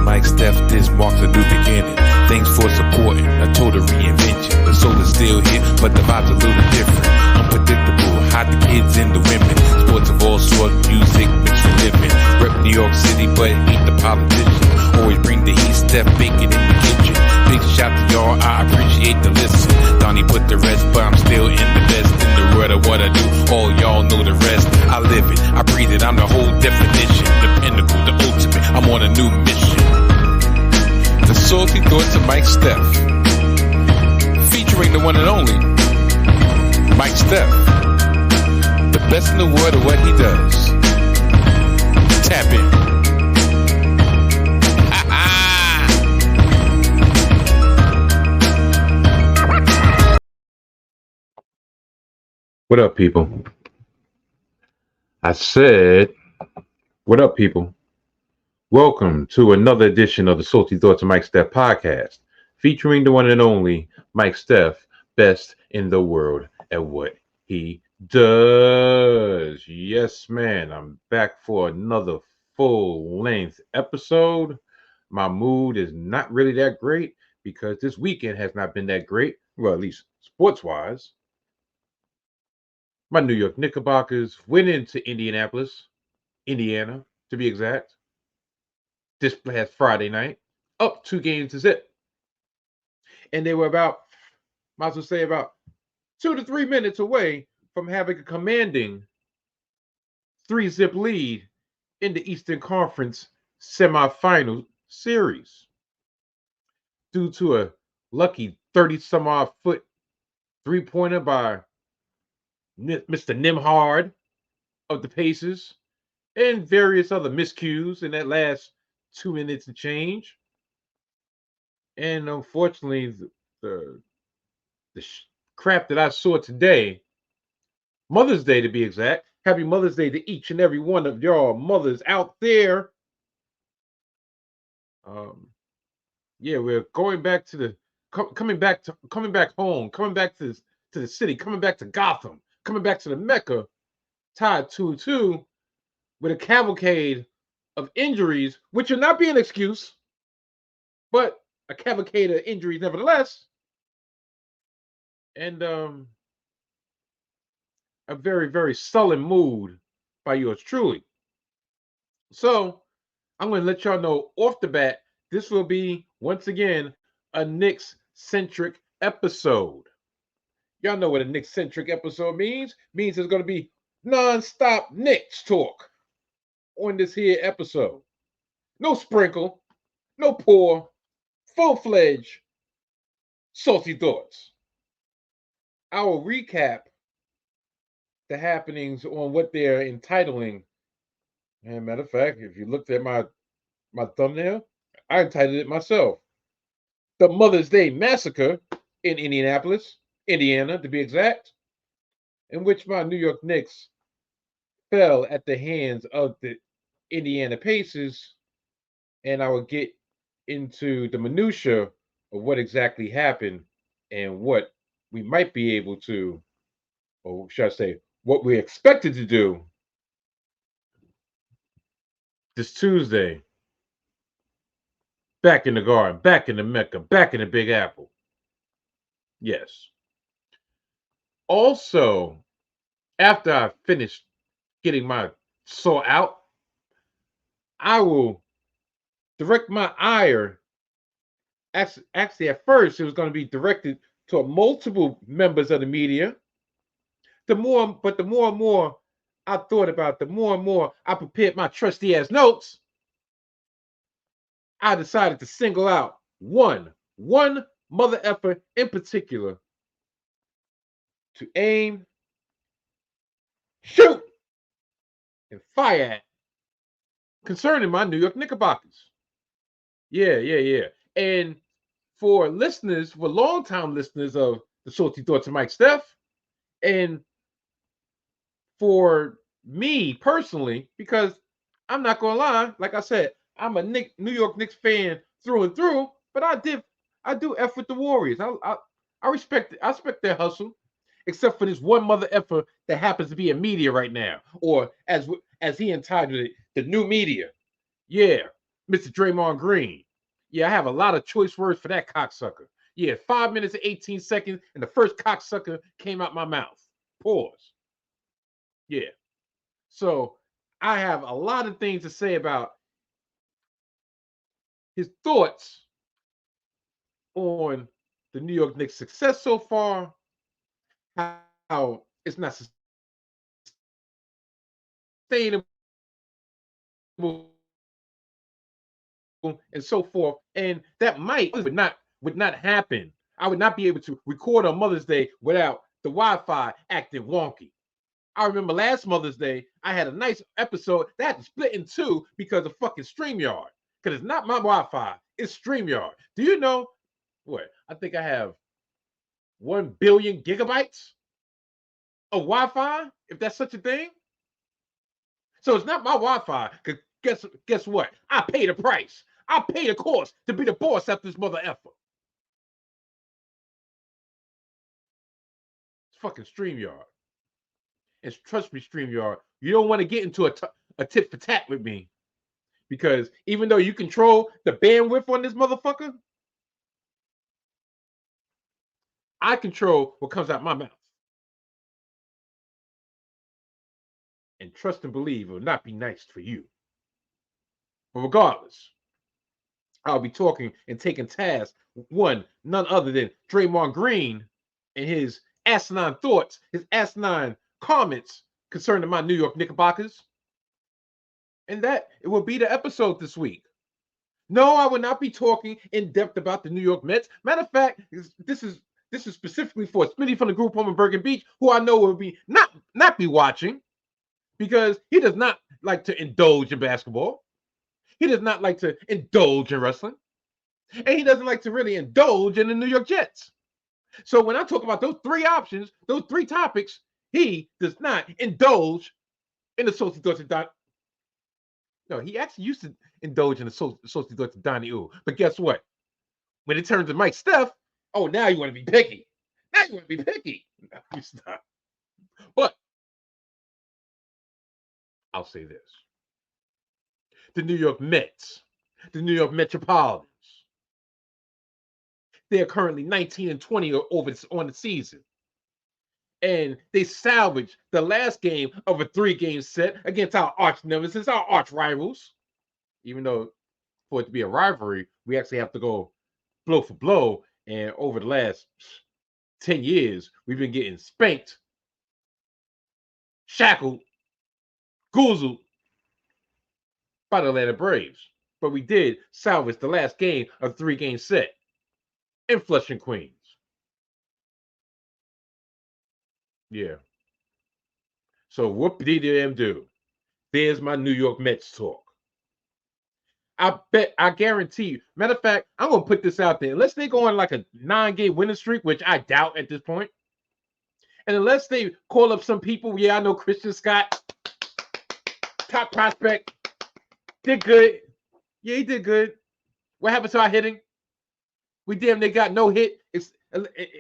Mike Steph, this marks a new beginning. Thanks for supporting a total reinvention. The soul is still here, but the vibe's a little different. Unpredictable, hide the kids and the women. Sports of all sorts, music mixed for living. Rep New York City, but ain't the politician. Always bring the heat, Steph baking in the kitchen. Big shout to y'all, I appreciate the listen. Donnie put the rest, but I'm still in the best. In the word of what I do, all y'all know the rest. I live it, I breathe it, I'm the whole definition. The pinnacle, the ultimate, I'm on a new mission. The Salty Thoughts of Mike Steph, featuring the one and only Mike Steph, the best in the world of what he does. Tap in. What up, people? I said, what up, people? Welcome to another edition of the Salty Thoughts of Mike Steph podcast, featuring the one and only Mike Steph, best in the world at what he does. Yes, man, I'm back for another full-length episode. My mood is not really that great because this weekend has not been that great, well, at least sports-wise. My New York Knickerbockers went into Indianapolis, Indiana, to be exact, this past Friday night, up 2-0. And they were about 2 to 3 minutes away from having a commanding 3-zip lead in the Eastern Conference semifinal series due to a lucky 30-some-odd foot three-pointer by Mr. Nimhard of the Pacers and various other miscues in that last 2 minutes of change. And unfortunately, the crap that I saw today, Mother's Day to be exact, happy Mother's Day to each and every one of y'all mothers out there. Yeah, we're going back to coming back home, coming back to the city, coming back to Gotham, coming back to the Mecca, tied 2-2 with a cavalcade of injuries, which will not be an excuse, but a cavalcade of injuries nevertheless. And a very, very sullen mood by yours truly. So I'm going to let y'all know off the bat, this will be, once again, a Knicks-centric episode. Y'all know what a Knicks-centric episode means. It means there's going to be non-stop Knicks talk on this here episode. No sprinkle, no pour, full-fledged salty thoughts. I will recap the happenings on what they're entitling. And matter of fact, if you looked at my thumbnail, I entitled it myself. The Mother's Day Massacre in Indianapolis, Indiana, to be exact, in which my New York Knicks fell at the hands of the Indiana Pacers, and I will get into the minutia of what exactly happened and what we might be able to, or should I say, what we're expected to do this Tuesday, back in the Garden, back in the Mecca, back in the Big Apple. Yes. Also, after I finish getting my saw out, I will direct my ire. Actually, at first, it was going to be directed to multiple members of the media. The more and more I thought about, the more and more I prepared my trusty ass notes, I decided to single out one mother effer in particular to aim, shoot, and fire at concerning my New York Knickerbockers. Yeah. And for listeners, for longtime listeners of the Salty Thoughts of Mike Steph, and for me personally, because I'm not gonna lie, like I said, I'm a New York Knicks fan through and through, but I do F with the Warriors. I respect their hustle, except for this one mother effer that happens to be in media right now, or as he entitled it, the new media. Yeah, Mr. Draymond Green. Yeah, I have a lot of choice words for that cocksucker. Yeah, 5 minutes and 18 seconds, and the first cocksucker came out my mouth. Pause. Yeah. So I have a lot of things to say about his thoughts on the New York Knicks' success so far, how it's not sustainable, and so forth. And that would not happen. I would not be able to record on Mother's Day without the Wi-Fi acting wonky. I remember last Mother's Day, I had a nice episode that had to split in two because of fucking StreamYard. Because it's not my Wi-Fi, it's StreamYard. Do you know what? I think I have 1 billion gigabytes of Wi-Fi, if that's such a thing. So it's not my Wi-Fi. Because guess what? I pay the price. I pay the cost to be the boss after this mother effer. It's fucking StreamYard. And trust me, StreamYard, you don't want to get into a tit for tat with me. Because even though you control the bandwidth on this motherfucker, I control what comes out my mouth. And trust and believe it will not be nice for you. But regardless, I'll be talking and taking task none other than Draymond Green and his asinine thoughts, his asinine comments concerning my New York Knickerbockers. And that it will be the episode this week. No, I will not be talking in depth about the New York Mets. Matter of fact, this is specifically for Smitty from the group home in Bergen Beach, who I know will be not be watching, because he does not like to indulge in basketball. He does not like to indulge in wrestling. And he doesn't like to really indulge in the New York Jets. So when I talk about those three options, those three topics, he does not indulge in the Society Dutch. No, he actually used to indulge in the Society Dutch Donnie Ooh. But guess what? When it turns to Mike Steph, oh, now you want to be picky. Now you want to be picky. No, you stop. But I'll say this. The New York Mets, the New York Metropolitans, they are currently 19-20 on the season. And they salvaged the last game of a 3-game set against our arch nemesis, our arch rivals. Even though for it to be a rivalry, we actually have to go blow for blow. And over the last 10 years, we've been getting spanked, shackled, goozled by the Atlanta Braves. But we did salvage the last game of a 3-game set in Flushing, Queens. Yeah. So what did them do? There's my New York Mets talk. I guarantee you. Matter of fact, I'm gonna put this out there. Unless they go on like a 9-game winning streak, which I doubt at this point, and unless they call up some people, yeah, I know Christian Scott, top prospect, did good. Yeah, he did good. What happened to our hitting? We damn near got no hit,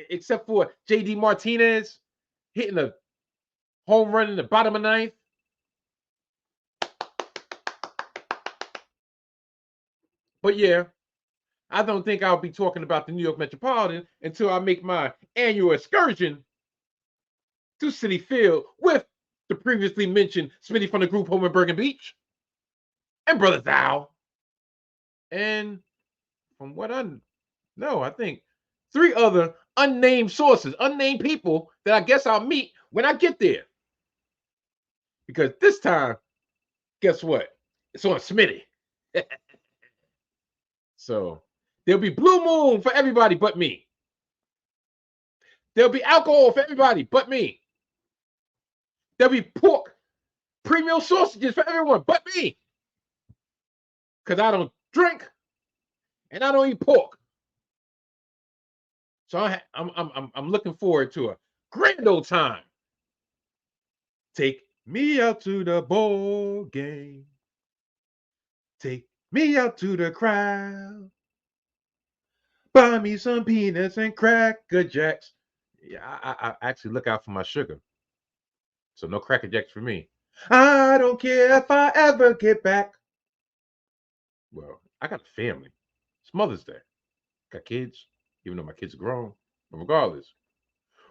except for JD Martinez hitting a home run in the bottom of the ninth. But yeah, I don't think I'll be talking about the New York Metropolitan until I make my annual excursion to Citi Field with the previously mentioned Smitty from the group home in Bergen Beach and Brother Thou. And from what I know, I think 3 other unnamed sources, unnamed people that I guess I'll meet when I get there. Because this time, guess what? It's on Smitty. So there'll be Blue Moon for everybody but me. There'll be alcohol for everybody but me. There'll be pork, premium sausages for everyone but me. Because I don't drink and I don't eat pork. So I'm looking forward to a grand old time. Take me out to the ball game. Take me out to the crowd. Buy me some peanuts and Cracker Jacks. Yeah, I actually look out for my sugar. So no Cracker Jacks for me. I don't care if I ever get back. Well, I got a family. It's Mother's Day. Got kids, even though my kids are grown. But regardless,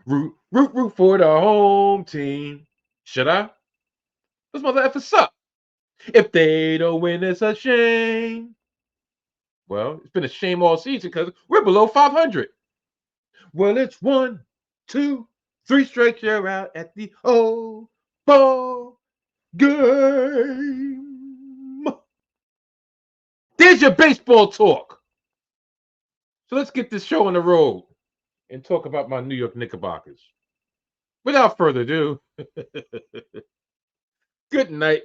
root for the home team. Should I? Those mother effers suck. If they don't win, it's a shame. Well, it's been a shame all season because we're below 500. Well, it's 1, 2, 3 straight you're out at the old ball game. There's your baseball talk. So let's get this show on the road and talk about my New York Knickerbockers. Without further ado, good night.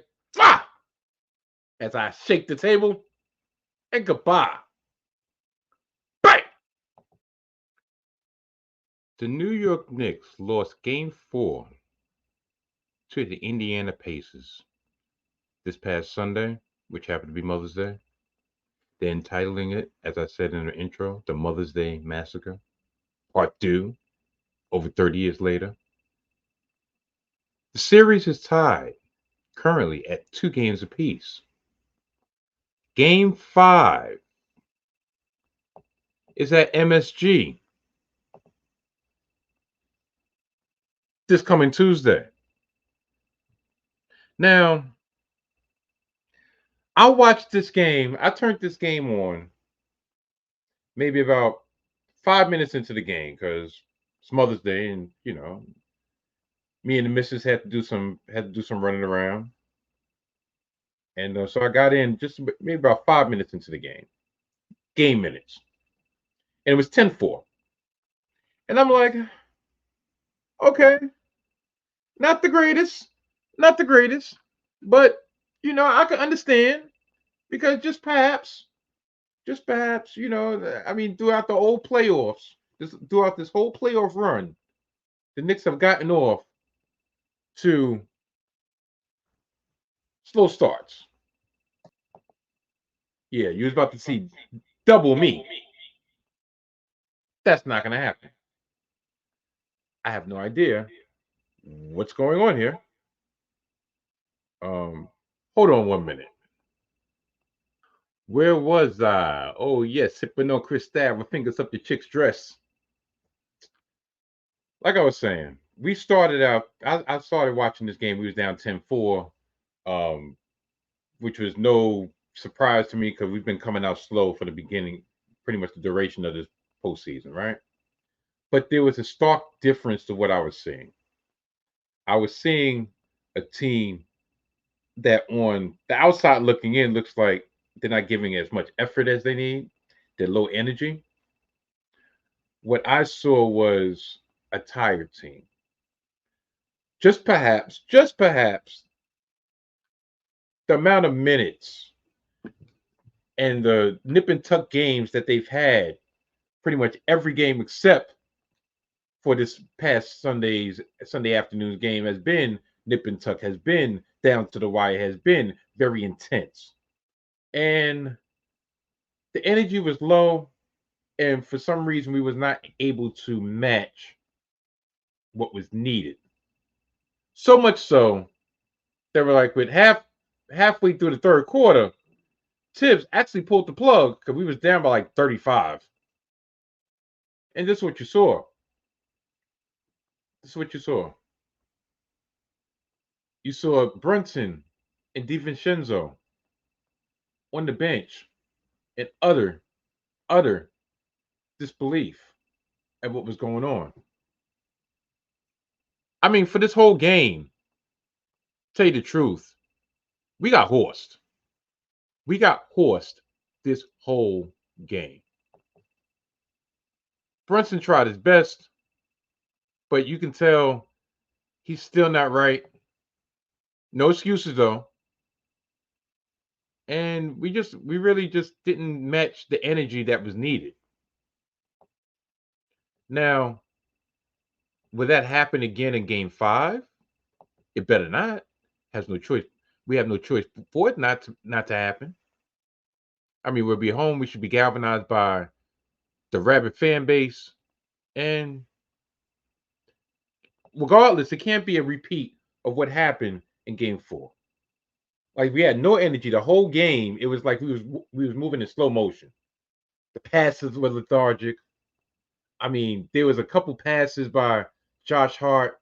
As I shake the table and goodbye. Bang! The New York Knicks lost Game 4 to the Indiana Pacers this past Sunday, which happened to be Mother's Day. They're entitling it, as I said in the intro, the Mother's Day Massacre, Part 2, over 30 years later. The series is tied currently at 2 games apiece. Game 5 is at MSG this coming Tuesday. Now, I watched this game. I turned this game on maybe about 5 minutes into the game because it's Mother's Day, and me and the missus had to do some running around, and so I got in just maybe about 5 minutes into the game minutes, and it was 10-4, and I'm like, okay, not the greatest, but I can understand because just perhaps, I mean, throughout the whole playoffs, throughout this whole playoff run, the Knicks have gotten off to slow starts. Yeah, you was about to see double me. That's not going to happen. I have no idea what's going on here. Hold on 1 minute. Where was I? Oh, yes, sipping on Cristal with fingers up your chick's dress. Like I was saying, we started out, I started watching this game. We was down 10-4, which was no surprise to me because we've been coming out slow for the beginning, pretty much the duration of this postseason, right? But there was a stark difference to what I was seeing. I was seeing a team that on the outside looking in looks like they're not giving as much effort as they need. They're low energy. What I saw was a tired team. Just perhaps, the amount of minutes and the nip and tuck games that they've had, pretty much every game except for this past Sunday afternoon's game, has been nip and tuck, has been down to the wire, has been very intense. And the energy was low, and for some reason we was not able to match what was needed. So much so they were like, with halfway through the third quarter, Tibbs actually pulled the plug because we was down by like 35. And this is what you saw. You saw Brunson and DiVincenzo on the bench in utter disbelief at what was going on. I mean, for this whole game, tell you the truth, we got horsed. We got horsed this whole game. Brunson tried his best, but you can tell he's still not right. No excuses though. And we really just didn't match the energy that was needed. Now, will that happen again in game 5? It better not. Has no choice. We have no choice for it not to happen. I mean, we'll be home. We should be galvanized by the rabid fan base. And regardless, it can't be a repeat of what happened in game 4. Like we had no energy the whole game. It was like we was moving in slow motion. The passes were lethargic. I mean, there was a couple passes by Josh Hart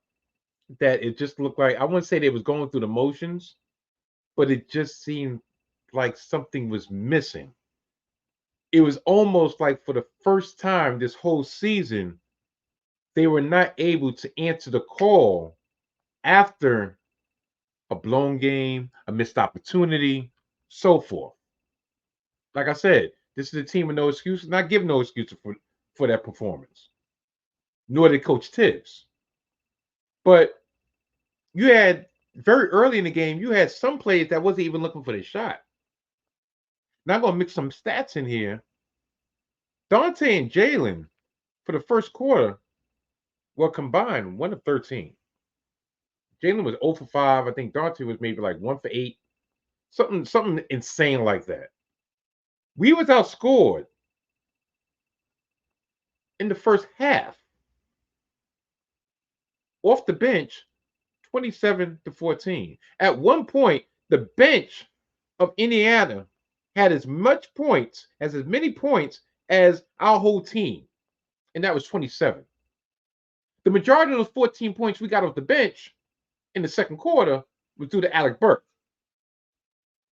that it just looked like I wouldn't say they was going through the motions, but it just seemed like something was missing. It was almost like for the first time this whole season, they were not able to answer the call after a blown game, a missed opportunity, so forth. Like I said, this is a team with no excuses. Not giving no excuses for that performance, nor did Coach Tibbs. But you had very early in the game, you had some players that wasn't even looking for the shot. Now I'm gonna mix some stats in here. Dante and Jalen for the first quarter were combined 1 of 13. Jalen was 0 for 5. I think Dante was maybe like 1 for 8. Something insane like that. We was outscored in the first half off the bench 27 to 14. At one point, the bench of Indiana had as many points as our whole team, and that was 27. The majority of those 14 points we got off the bench in the second quarter was due to Alec Burks.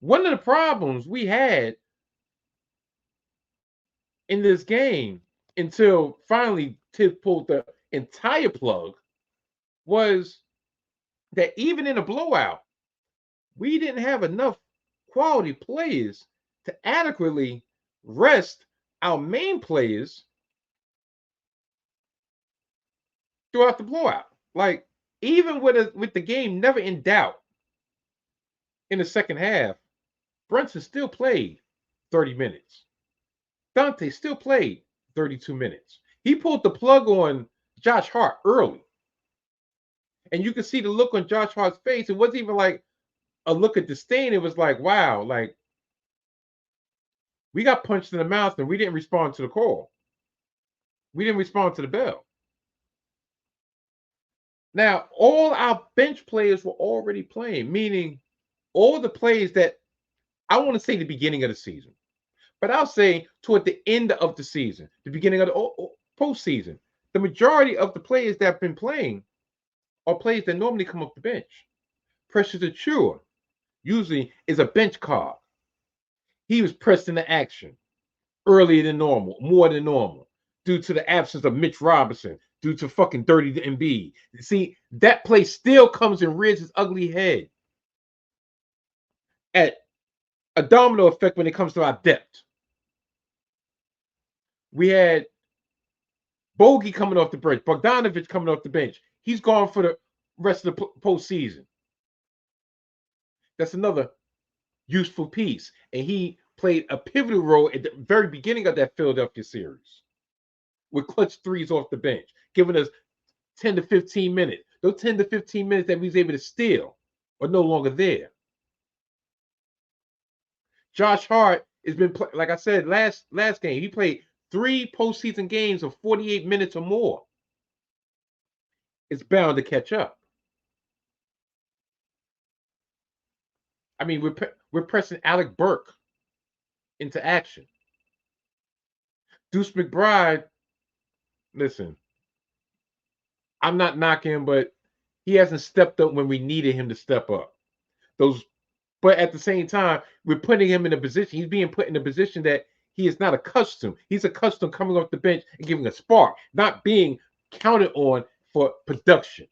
One of the problems we had in this game until finally Tibbs pulled the entire plug was that even in a blowout, we didn't have enough quality players to adequately rest our main players throughout the blowout. Like, even with the game never in doubt in the second half, Brunson still played 30 minutes. Dante still played 32 minutes. He pulled the plug on Josh Hart early. And you could see the look on Josh Hart's face. It wasn't even like a look of disdain. It was like, wow, like we got punched in the mouth and we didn't respond to the call. We didn't respond to the bell. Now, all our bench players were already playing, meaning all the players that I want to say the beginning of the season, but I'll say toward the end of the season, the beginning of the postseason, the majority of the players that have been playing are players that normally come off the bench. Precious Achiuwa usually is a bench card. He was pressed into action earlier than normal, more than normal, due to the absence of Mitch Robinson, due to fucking dirty Embiid. See, that play still comes and rears its ugly head at a domino effect when it comes to our depth. We had Bogey coming off the bench, Bogdanovich coming off the bench. He's gone for the rest of the postseason. That's another useful piece. And he played a pivotal role at the very beginning of that Philadelphia series with clutch threes off the bench, giving us 10 to 15 minutes. Those 10 to 15 minutes that we was able to steal are no longer there. Josh Hart has been, like I said, last game, he played 3 postseason games of 48 minutes or more. It's bound to catch up. I mean, we're pressing Alec Burks into action. Deuce McBride, listen, I'm not knocking him, but he hasn't stepped up when we needed him to step up. But at the same time, we're putting him in a position, he's being put in a position that he is not accustomed. He's accustomed coming off the bench and giving a spark, not being counted on for production.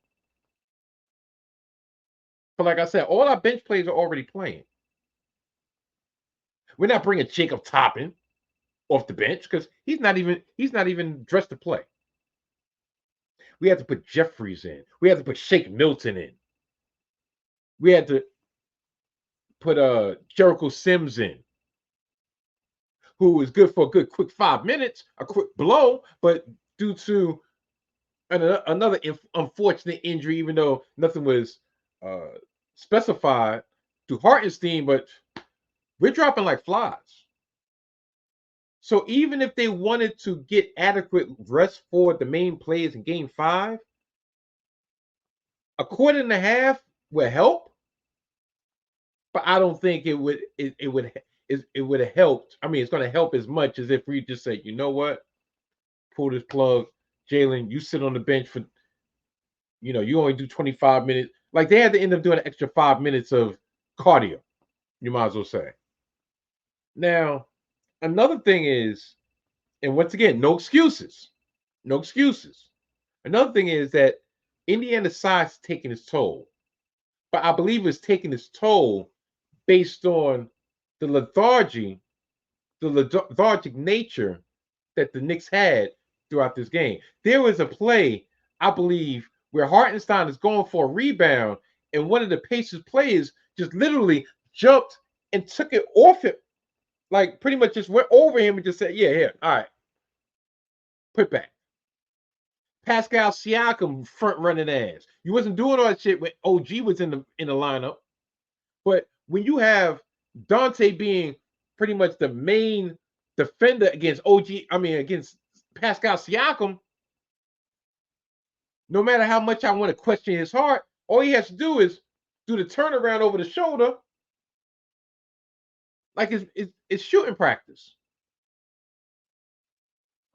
But like I said, all our bench players are already playing. We're not bringing Jacob Toppin off the bench because he's not even dressed to play. We had to put Jeffries in. We had to put Shake Milton in. We had to put Jericho Sims in, who was good for a good quick 5 minutes, a quick blow, but due to another unfortunate injury, even though nothing was specified to Hartenstein, but we're dropping like flies. So even if they wanted to get adequate rest for the main players in Game 5, a quarter and a half will help. but I don't think it would have helped. I mean, it's going to help as much as if we just say, you know what, pull this plug, Jalen, you sit on the bench for, you only do 25 minutes. Like they had to end up doing an extra 5 minutes of cardio. You might as well say. Now, another thing is, and once again, no excuses, no excuses. Another thing is that Indiana's size is taking its toll, but I believe it's taking its toll based on the lethargic nature that the Knicks had throughout this game. There was a play, I believe, where Hartenstein is going for a rebound, and one of the Pacers players just literally jumped and took it off it, like pretty much just went over him and just said, "Yeah, here, all right, put back." Pascal Siakam front running ass. You wasn't doing all that shit when OG was in the lineup, but when you have Dante being pretty much the main defender against against Pascal Siakam, no matter how much I want to question his heart, all he has to do is do the turnaround over the shoulder, like it's shooting practice.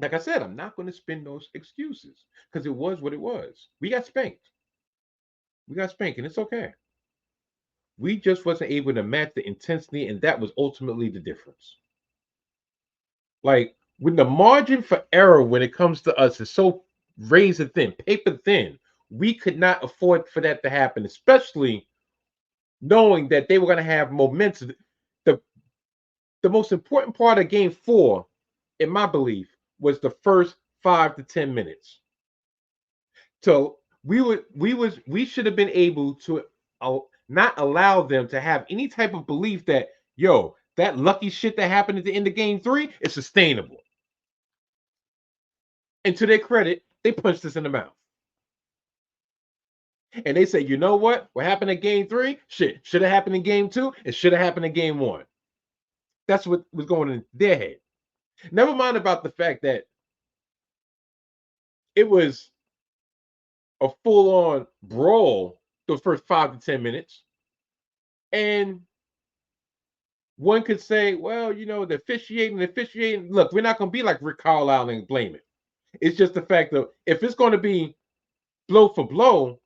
Like I said, I'm not going to spin those excuses because it was what it was. We got spanked. We got spanked, and it's okay. We just wasn't able to match the intensity, and that was ultimately the difference. Like when the margin for error when it comes to us is so razor thin, paper thin, we could not afford for that to happen, especially knowing that they were going to have momentum. The most important part of game 4, in my belief, was the first 5 to 10 minutes. So we should have been able to not allow them to have any type of belief that, yo, that lucky shit that happened at the end of game 3 is sustainable. And to their credit, they punched us in the mouth. And they say, you know what? What happened in game 3? Shit, should have happened in game 2. It should have happened in game 1. That's what was going in their head. Never mind about the fact that it was a full-on brawl those first 5 to 10 minutes. And one could say, well, the officiating. Look, we're not going to be like Rick Carlisle and blame it. It's just the fact that if it's going to be blow for blow,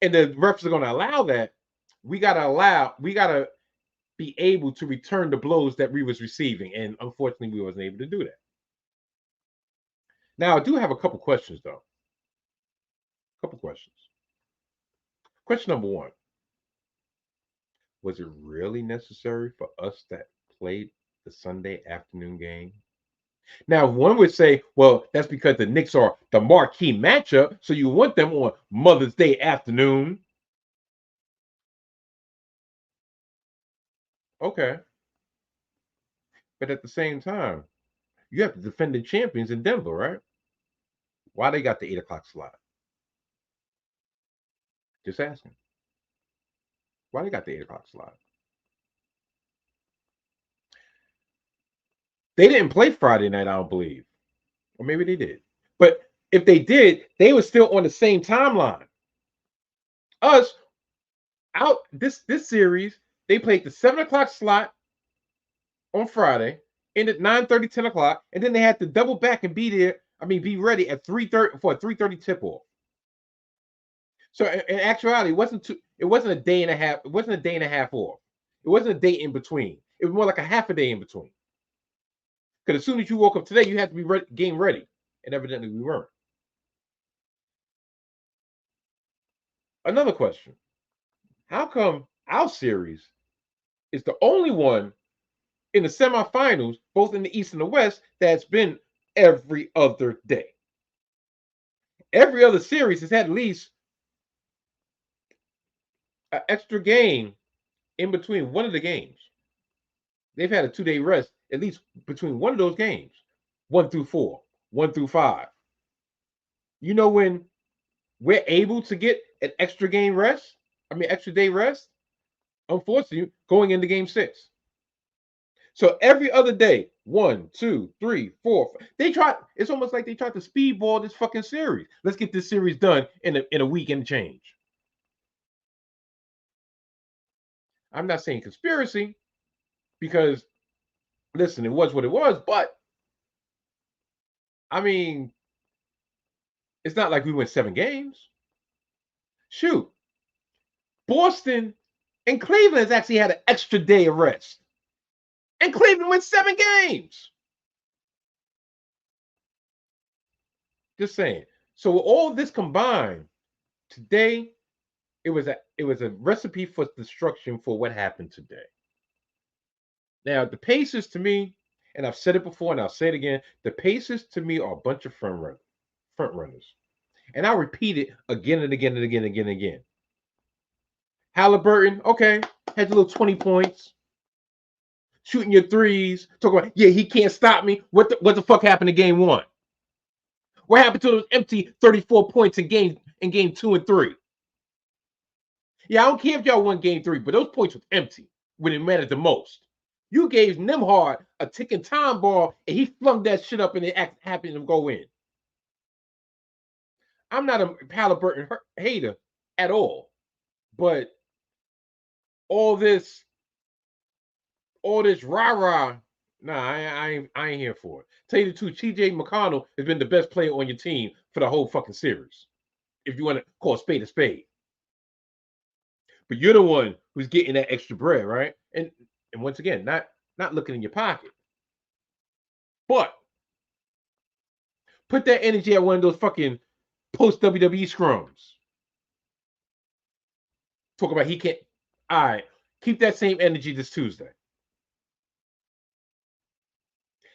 and the refs are going to allow that, we got to be able to return the blows that we was receiving. And unfortunately, we wasn't able to do that. Now, I do have a couple questions, though. Couple questions. Question number 1. Was it really necessary for us that played the Sunday afternoon game? Now, one would say, well, that's because the Knicks are the marquee matchup, so you want them on Mother's Day afternoon. Okay. But at the same time, you have the defending champions in Denver, right? Why they got the 8 o'clock slot? Just asking. Why they got the 8 o'clock slot? They didn't play Friday night, I don't believe. Or maybe they did. But if they did, they were still on the same timeline. Us, out this series, they played the 7 o'clock slot on Friday, ended 9:30, 10 o'clock, and then they had to double back and be ready at 3:30 for a 3:30 tip-off. So in actuality, it wasn't a day and a half. It wasn't a day and a half off. It wasn't a day in between. It was more like a half a day in between. Because as soon as you woke up today, you had to be game ready, and evidently we weren't. Another question: how come our series is the only one in the semifinals, both in the East and the West, that's been every other day? Every other series has had at least an extra game in between one of the games. They've had a 2-day rest at least between one of those games, 1 through 4, 1 through 5. You know when we're able to get an extra day rest? Unfortunately, going into game 6. So every other day, 1, 2, 3, 4. It's almost like they tried to speedball this fucking series. Let's get this series done in a week and change. I'm not saying conspiracy because, listen, it was what it was, but I mean, it's not like we went 7 games. Shoot, Boston and Cleveland has actually had an extra day of rest. And Cleveland went 7 games. Just saying. So with all this combined, today it was a recipe for destruction for what happened today. Now the Pacers to me, and I've said it before and I'll say it again, the Pacers to me are a bunch of front runners. And I'll repeat it again and again and again and again and again. Halliburton, okay, had your little 20 points. Shooting your threes. Talk about, yeah, he can't stop me. What the fuck happened in game 1? What happened to those empty 34 points in game 2 and 3? Yeah, I don't care if y'all won game 3, but those points was empty when it mattered the most. You gave Nembhard a ticking time ball, and he flung that shit up, and it happened to go in. I'm not a Halliburton hater at all, but all this rah-rah, nah, I ain't here for it. Tell you the truth, TJ McConnell has been the best player on your team for the whole fucking series, if you want to call a spade a spade. But you're the one who's getting that extra bread, right? And once again, not looking in your pocket. But put that energy at one of those fucking post WWE scrums. Talk about he can't. All right, keep that same energy this Tuesday.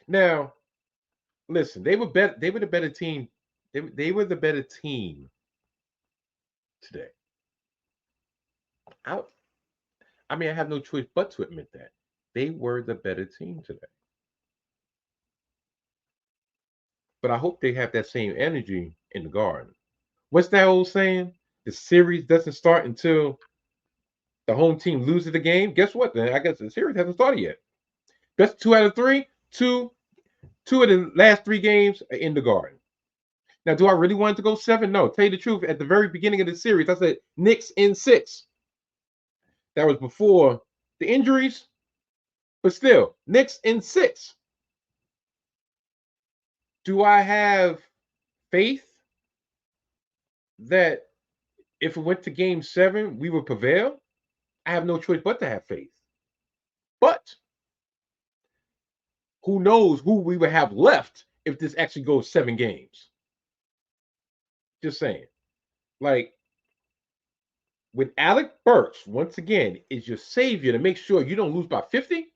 Now, listen, they were better. They were the better team. They were the better team today. I mean, I have no choice but to admit that they were the better team today. But I hope they have that same energy in the Garden. What's that old saying? The series doesn't start until the home team loses the game. Guess what? Then I guess the series hasn't started yet. Best 2 out of 3. Two of the last 3 games are in the Garden. Now, do I really want it to go 7? No. Tell you the truth, at the very beginning of the series, I said Knicks in 6. That was before the injuries, but still, Knicks in 6. Do I have faith that if it went to game 7, we would prevail? I have no choice but to have faith. But who knows who we would have left if this actually goes 7 games. Just saying. Like, with Alec Burks, once again, is your savior to make sure you don't lose by 50,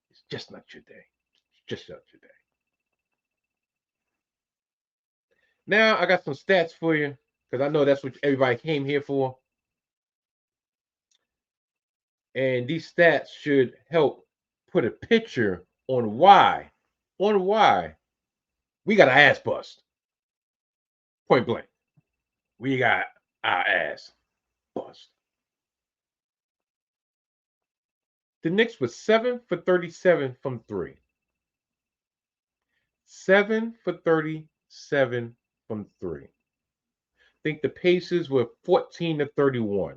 it's just not your day. It's just not your day. Now, I got some stats for you, because I know that's what everybody came here for. And these stats should help put a picture on why we got our ass bust. Point blank. We got our ass bust. The Knicks was 7 for 37 from 3. 7 for 37 from 3. I think the Pacers were 14 to 31.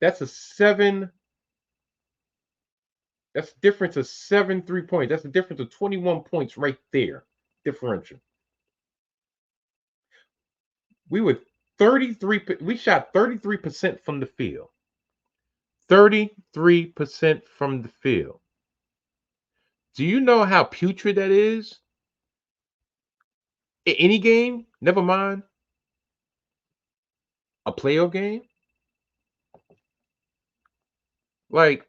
That's a 7. That's a difference of 7 3-points. That's a difference of 21 points right there. Differential. We were 33. We shot 33% from the field. 33% from the field. Do you know how putrid that is? In any game, never mind a playoff game. Like,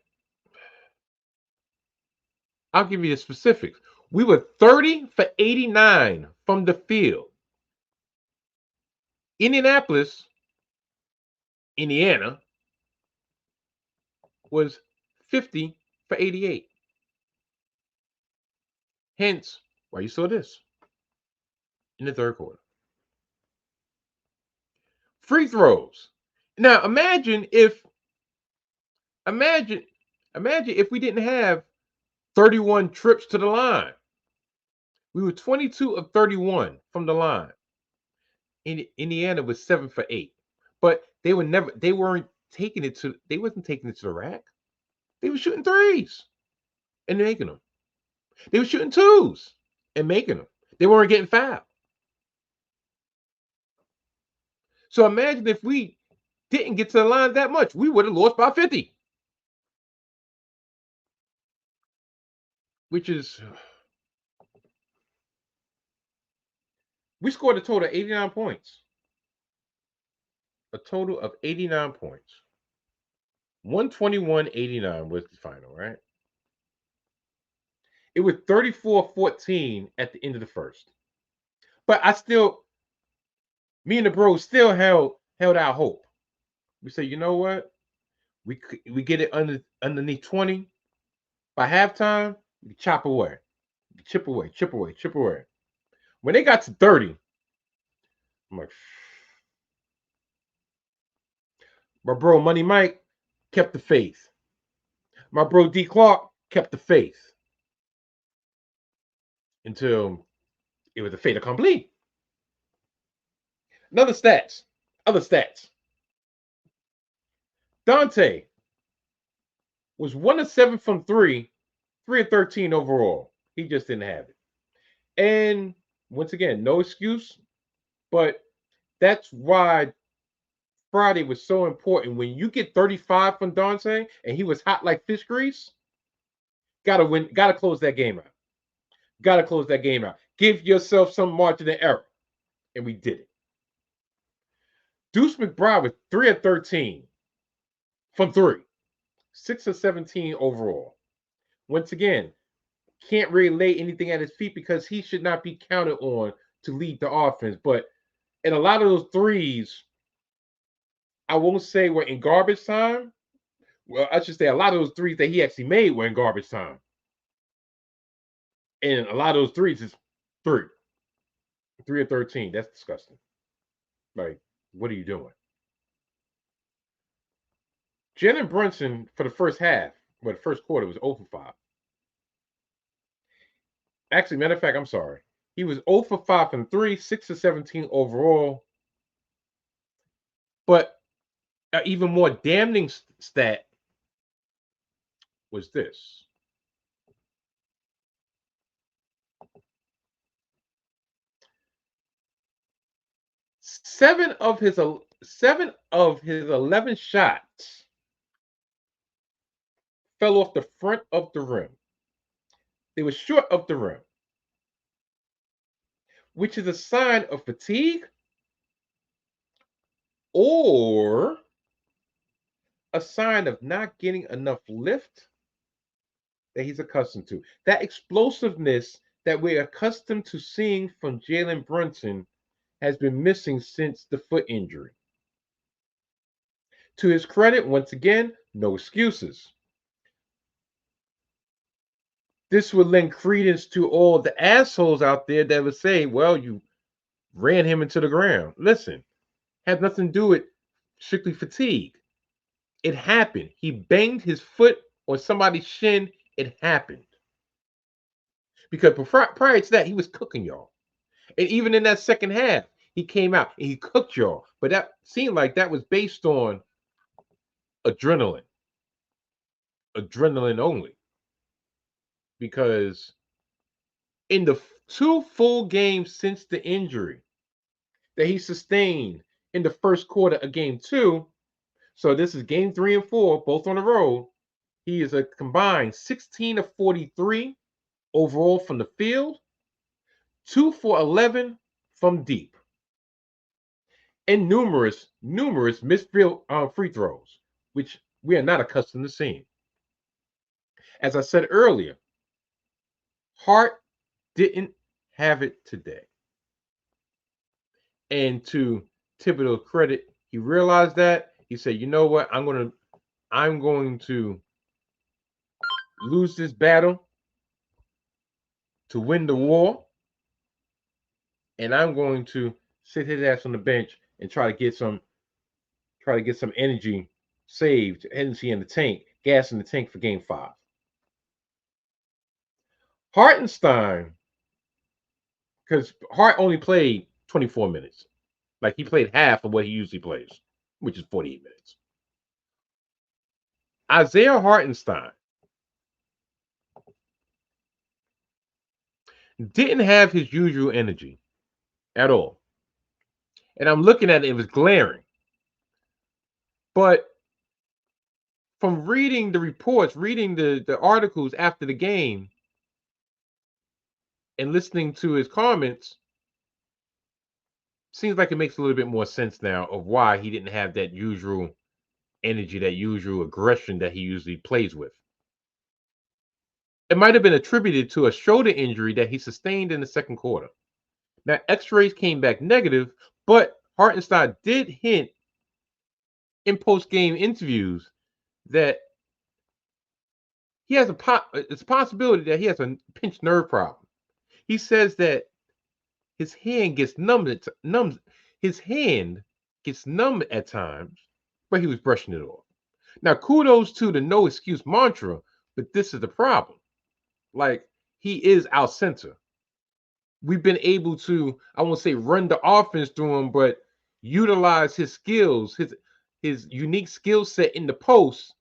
I'll give you the specifics. We were 30 for 89 from the field. Indianapolis, Indiana, was 50 for 88. Hence, why you saw this in the third quarter. Free throws. Now, imagine if we didn't have 31 trips to the line. We were 22 of 31 from the line. Indiana was 7 for 8. But they wasn't taking it to the rack. They were shooting threes and making them. They were shooting twos and making them. They weren't getting fouled. So imagine if we didn't get to the line that much, we would have lost by 50. Which is, we scored a total of 89 points. A total of 89 points. 121-89 was the final, right? It was 34-14 at the end of the first. But me and the bros still held our hope. We say, you know what? We get it underneath 20. By halftime, we chop away. Chip away. When they got to 30, I'm like, my bro Money Mike kept the faith. My bro D Clark kept the faith. Until it was a fait accompli. Other stats. Dante was 1 of 7 from 3, 3 of 13 overall. He just didn't have it. And once again, no excuse, but that's why Friday was so important. When you get 35 from Dante and he was hot like fish grease, gotta win, gotta close that game out. Give yourself some margin of error. And we did it. Deuce McBride was 3 of 13 from 3, 6 of 17 overall. Once again, can't really lay anything at his feet because he should not be counted on to lead the offense. But in a lot of those threes, I won't say were in garbage time. Well, I should say a lot of those threes that he actually made were in garbage time. And a lot of those threes is 3 of 13. That's disgusting. Like, what are you doing? Jalen Brunson for the first half, the first quarter was 0 for 5. Actually, matter of fact, I'm sorry. He was 0 for 5 from 3, 6 of 17 overall. But an even more damning stat was this. Seven of his 11 shots fell off the front of the rim. They were short of the rim, which is a sign of fatigue or a sign of not getting enough lift that he's accustomed to. That explosiveness that we're accustomed to seeing from Jalen Brunson has been missing since the foot injury. To his credit, once again, no excuses. This would lend credence to all the assholes out there that would say, well, you ran him into the ground. Listen, has nothing to do with strictly fatigue. It happened. He banged his foot on somebody's shin. It happened. Because prior to that, he was cooking y'all. And even in that second half, he came out and he cooked y'all. But that seemed like that was based on adrenaline. Adrenaline only. Because in the 2 full games since the injury that he sustained in the first quarter of game 2, so this is game 3 and 4, both on the road, he is a combined 16 of 43 overall from the field, 2 for 11 from deep, and numerous missed free throws, which we are not accustomed to seeing. As I said earlier, Hart didn't have it today. And to Thibodeau's credit, he realized that. He said, you know what? I'm going to lose this battle to win the war. And I'm going to sit his ass on the bench and try to get some energy saved, energy in the tank, gas in the tank for game 5. Hartenstein, because Hart only played 24 minutes. Like he played half of what he usually plays, which is 48 minutes. Isaiah Hartenstein didn't have his usual energy at all. And I'm looking at it, it was glaring. But from reading the reports, reading the articles after the game, and listening to his comments, seems like it makes a little bit more sense now of why he didn't have that usual energy, that usual aggression that he usually plays with. It might have been attributed to a shoulder injury that he sustained in the second quarter. Now, x-rays came back negative, but Hartenstein did hint in post-game interviews that he has it's a possibility that he has a pinched nerve problem. He says that his hand gets his hand gets numb at times, but he was brushing it off. Now, kudos to the no excuse mantra, but this is the problem. Like, he is our center. We've been able to, I won't say run the offense through him, but utilize his skills, his unique skill set in the post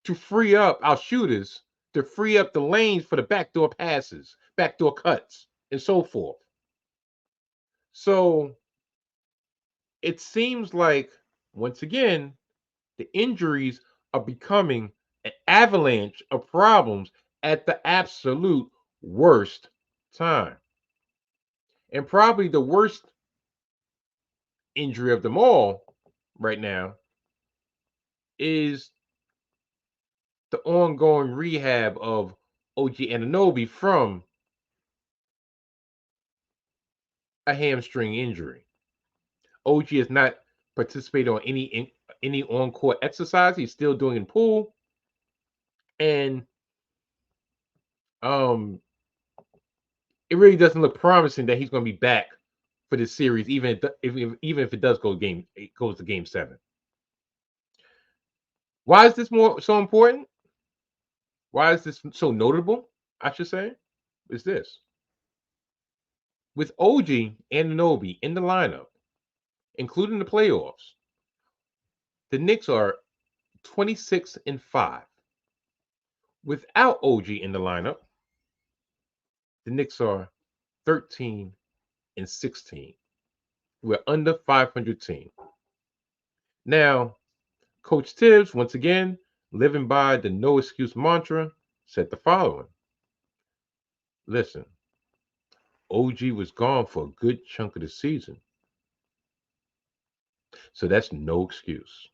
to free up our shooters, to free up the lanes for the backdoor passes, backdoor cuts, and so forth. So it seems like, once again, the injuries are becoming an avalanche of problems at the absolute worst time. And probably the worst injury of them all right now is the ongoing rehab of OG Anunoby from a hamstring injury. OG is not participating on any on-court exercise. He's still doing in pool, and it really doesn't look promising that he's going to be back for this series, even if it does goes to Game 7. Why is this so important? Why is this so notable? I should say, is this with OG Anunoby in the lineup, including the playoffs, the Knicks are 26-5. Without OG in the lineup, the Knicks are 13-16. We're under 500 team. Now, Coach Tibbs, once again, living by the no excuse mantra, said the following. Listen, OG was gone for a good chunk of the season. So that's no excuse.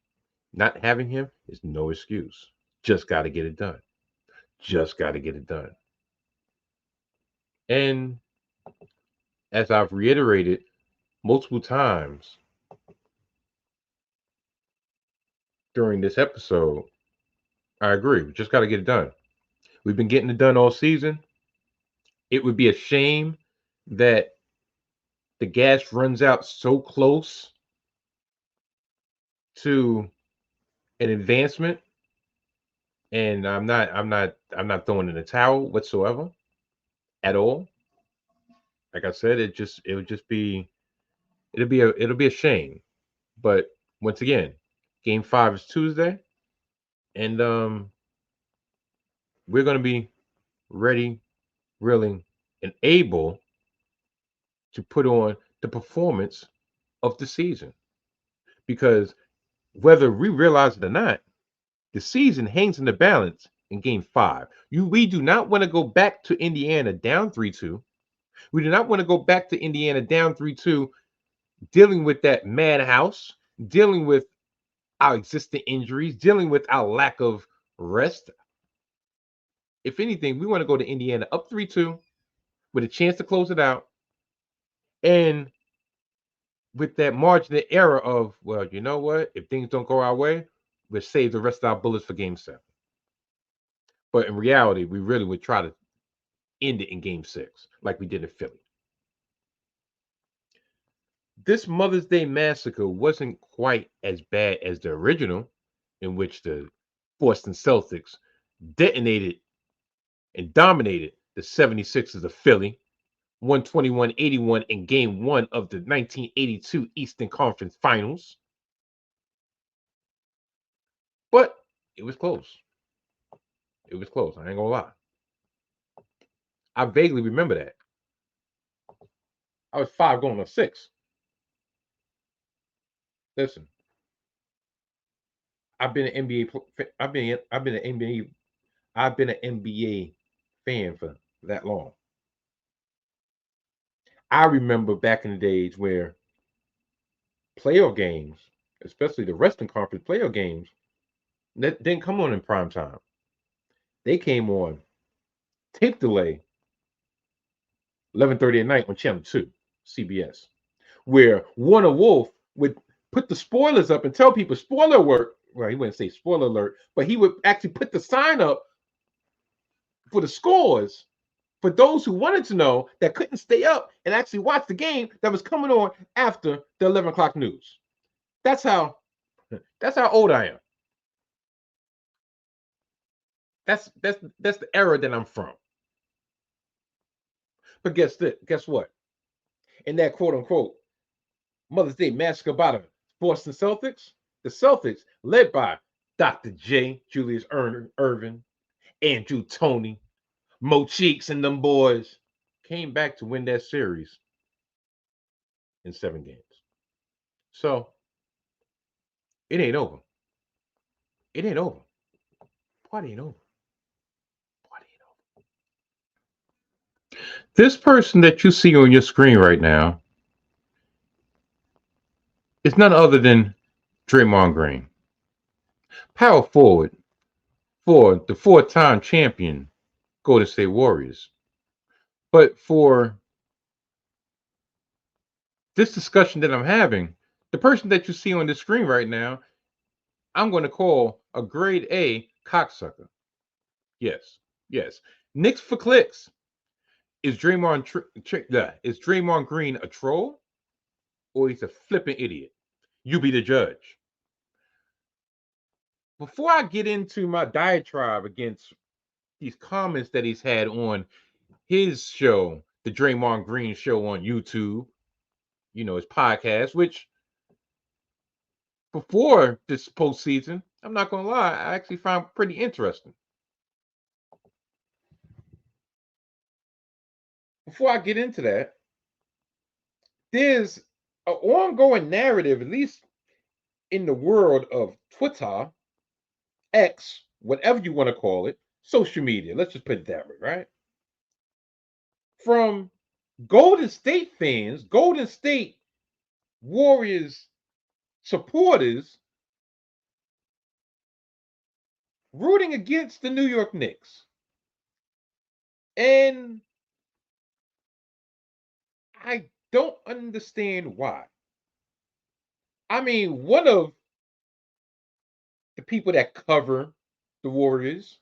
Not having him is no excuse. Just got to get it done. Just got to get it done. And as I've reiterated multiple times during this episode, I agree. We just got to get it done. We've been getting it done all season. It would be a shame that the gas runs out so close to an advancement, and I'm not throwing in the towel whatsoever at all. Like I said, it'll be a shame. But once again, Game 5 is Tuesday, and we're going to be ready, willing, and able to put on the performance of the season. Because whether we realize it or not, the season hangs in the balance in Game 5. We do not want to go back to Indiana down 3-2. We do not want to go back to Indiana down 3-2, dealing with that madhouse, dealing with our existing injuries, dealing with our lack of rest. If anything, we want to go to Indiana up 3-2 with a chance to close it out, and with that margin of error of, well, you know what? If things don't go our way, we'll save the rest of our bullets for Game 7. But in reality, we really would try to end it in Game 6, like we did in Philly. This Mother's Day massacre wasn't quite as bad as the original, in which the Boston Celtics detonated and dominated the 76ers of Philly, 121-81 in Game 1 of the 1982 Eastern Conference Finals. But it was close. It was close. I ain't gonna lie. I vaguely remember that. I was 5 going on 6. Listen, I've been an NBA fan for that long. I remember back in the days where playoff games, especially the Western Conference playoff games, that didn't come on in prime time. They came on tape delay, 11:30 at night on Channel 2, CBS, where Warner Wolf would put the spoilers up and tell people spoiler alert. Well, he wouldn't say spoiler alert, but he would actually put the sign up for the scores for those who wanted to know that couldn't stay up and actually watch the game that was coming on after the 11 o'clock news. That's how old I am. That's the era that I'm from. But guess what? In that quote unquote Mother's Day massacre by the Boston Celtics, the Celtics, led by Dr. J, Julius Irvin, Andrew Toney, Mo Cheeks, and them boys, came back to win that series in 7 games. So it ain't over. It ain't over. Party ain't over. Party ain't over. This person that you see on your screen right now is none other than Draymond Green, power forward for the 4-time champion Golden State Warriors. But for this discussion that I'm having, the person that you see on the screen right now, I'm going to call a grade A cocksucker. Yes. Knicks for clicks. Is Draymond Green a troll, or he's a flipping idiot? You be the judge. Before I get into my diatribe against these comments that he's had on his show, the Draymond Green Show on YouTube, his podcast, which before this postseason, I'm not gonna lie, I actually found pretty interesting. Before I get into that, there's an ongoing narrative, at least in the world of Twitter, X, whatever you want to call it, social media. Let's just put it that way, right? From Golden State fans, Golden State Warriors supporters rooting against the New York Knicks. And I don't understand why. I mean, one of the people that cover the Warriors,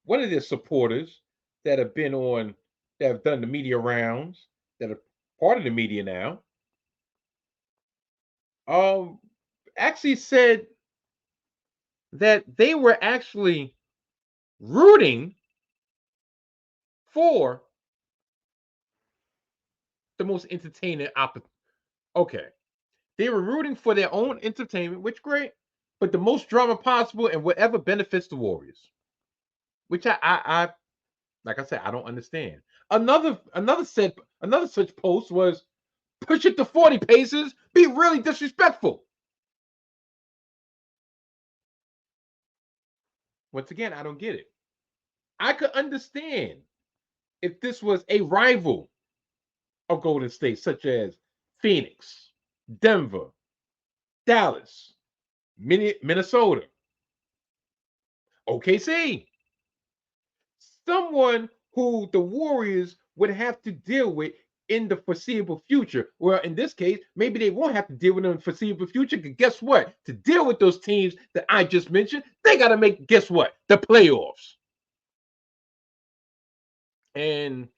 one of their supporters that have done the media rounds, that are part of the media now, actually said that they were actually rooting for the most entertaining okay. They were rooting for their own entertainment, which great, but the most drama possible and whatever benefits the Warriors. Which I like I said, I don't understand. Another such post was push it to 40 Pacers, be really disrespectful. Once again, I don't get it. I could understand if this was a rival of Golden State, such as Phoenix, Denver, Dallas, Minnesota, OKC. Someone who the Warriors would have to deal with in the foreseeable future. Well, in this case, maybe they won't have to deal with them in the foreseeable future. Because guess what? To deal with those teams that I just mentioned, they got to make, guess what? The playoffs. And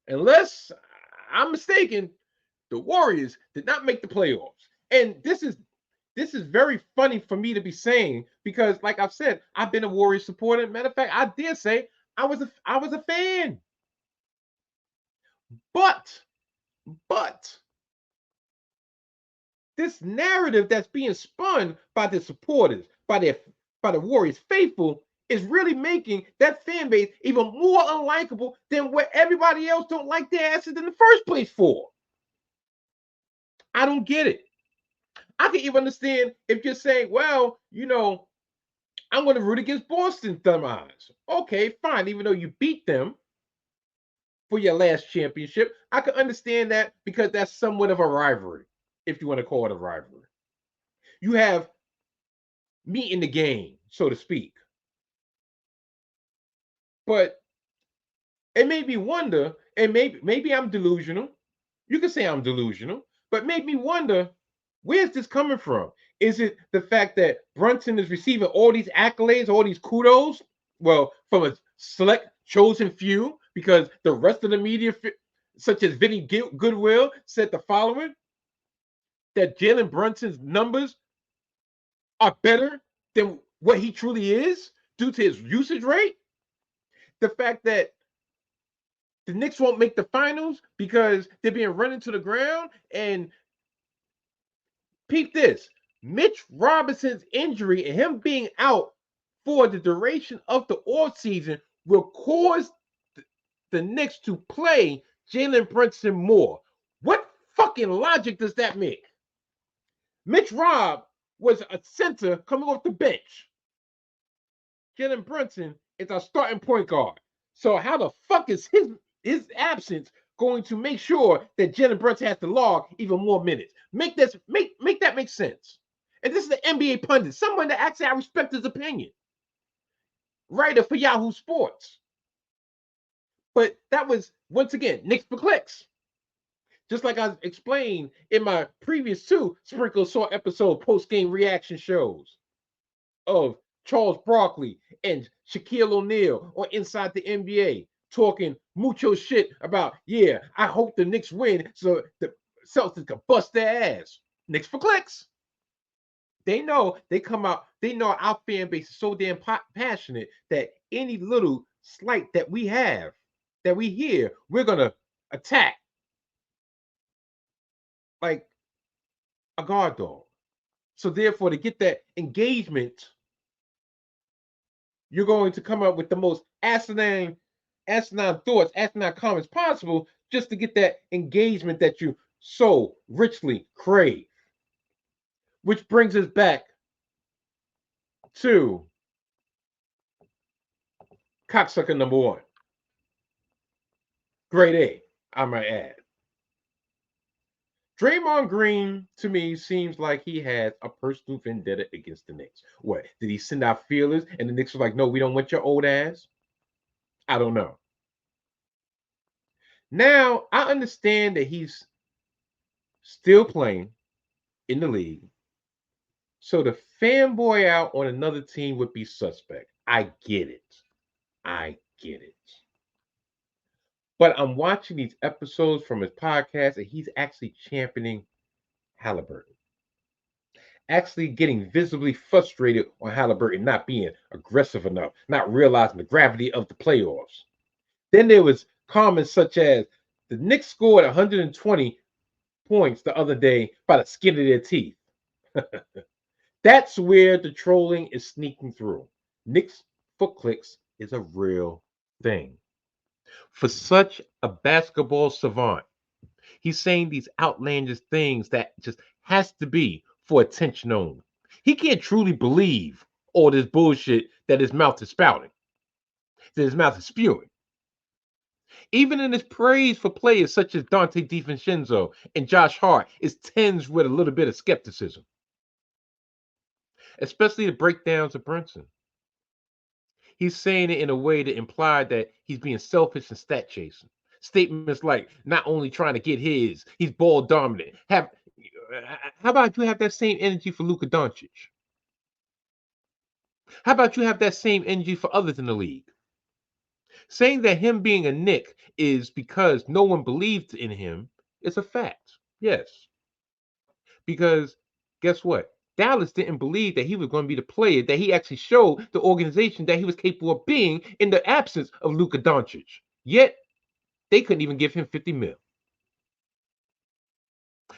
unless I'm mistaken, the Warriors did not make the playoffs. And this is very funny for me to be saying because, like I've said, I've been a Warriors supporter. Matter of fact, I did say I was a fan. But this narrative that's being spun by the supporters, by by the Warriors faithful is really making that fan base even more unlikable than what everybody else don't like their asses in the first place for. I don't get it. I can even understand if you're saying, well, I'm going to root against Boston Thumbs. Okay, fine. Even though you beat them for your last championship, I can understand that because that's somewhat of a rivalry, if you want to call it a rivalry. You have meat in the game, so to speak. But it made me wonder, and maybe I'm delusional. You can say I'm delusional, but made me wonder, where's this coming from? Is it the fact that Brunson is receiving all these accolades, all these kudos? Well, from a select chosen few, because the rest of the media, such as Vinny Goodwill, said the following: that Jalen Brunson's numbers are better than what he truly is due to his usage rate. The fact that the Knicks won't make the finals because they're being run into the ground. And peep this, Mitch Robinson's injury and him being out for the duration of the offseason will cause the Knicks to play Jalen Brunson more. What fucking logic does that make? Mitch Rob was a center coming off the bench. Jalen Brunson is our starting point guard. So how the fuck is his absence going to make sure that Jalen Brunson has to log even more minutes? Make that make sense. And this is the NBA pundit, someone that actually I respect his opinion. Writer for Yahoo Sports. But that was, once again, Knicks for clicks. Just like I explained in my previous 2 Sprinkle Salt episode post-game reaction shows of Charles Barkley and Shaquille O'Neal on Inside the NBA, talking mucho shit about, yeah, I hope the Knicks win so the Celtics can bust their ass. Knicks for clicks. They know they come out, they know our fan base is so damn passionate that any little slight that we have, that we hear, we're going to attack like a guard dog. So therefore, to get that engagement, you're going to come up with the most asinine thoughts, asinine comments possible just to get that engagement that you so richly crave. Which brings us back to cocksucker number 1. Grade A, I might add. Draymond Green, to me, seems like he has a personal vendetta against the Knicks. What? Did he send out feelers and the Knicks were like, no, we don't want your old ass? I don't know. Now, I understand that he's still playing in the league. So the fanboy out on another team would be suspect. I get it. But I'm watching these episodes from his podcast and he's actually championing Halliburton. Actually getting visibly frustrated on Halliburton not being aggressive enough, not realizing the gravity of the playoffs. Then there was comments such as, the Knicks scored 120 points the other day by the skin of their teeth. That's where the trolling is sneaking through. Knicks for clicks is a real thing. For such a basketball savant, he's saying these outlandish things that just has to be for attention only. He can't truly believe all this bullshit that his mouth is spouting, that his mouth is spewing. Even in his praise for players such as Dante DiVincenzo and Josh Hart is tinged with a little bit of skepticism, especially the breakdowns of Brunson. He's saying it in a way that implied that he's being selfish and stat chasing. Statements like not only trying to get his, he's ball dominant. How about you have that same energy for Luka Doncic? How about you have that same energy for others in the league? Saying that him being a Knick is because no one believed in him is a fact. Yes. Because guess what? Dallas didn't believe that he was going to be the player that he actually showed the organization that he was capable of being in the absence of Luka Doncic. Yet, they couldn't even give him 50 mil.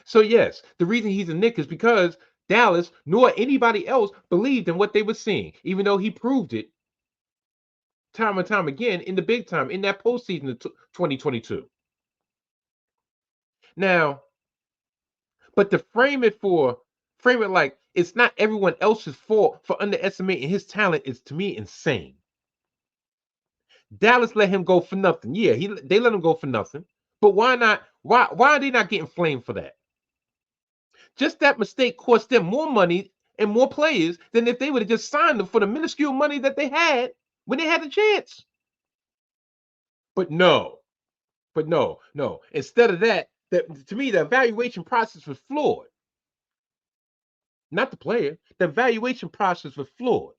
So yes, the reason he's a Knick is because Dallas nor anybody else believed in what they were seeing, even though he proved it time and time again in the big time in that postseason of 2022. Now, but to frame it like it's not everyone else's fault for underestimating his talent is to me insane. Dallas let him go for nothing. Yeah, they let him go for nothing. But why not? Why are they not getting flamed for that? Just that mistake cost them more money and more players than if they would have just signed them for the minuscule money that they had when they had the chance. But no, no. Instead of that, to me, the evaluation process was flawed. Not the player. The evaluation process was flawed.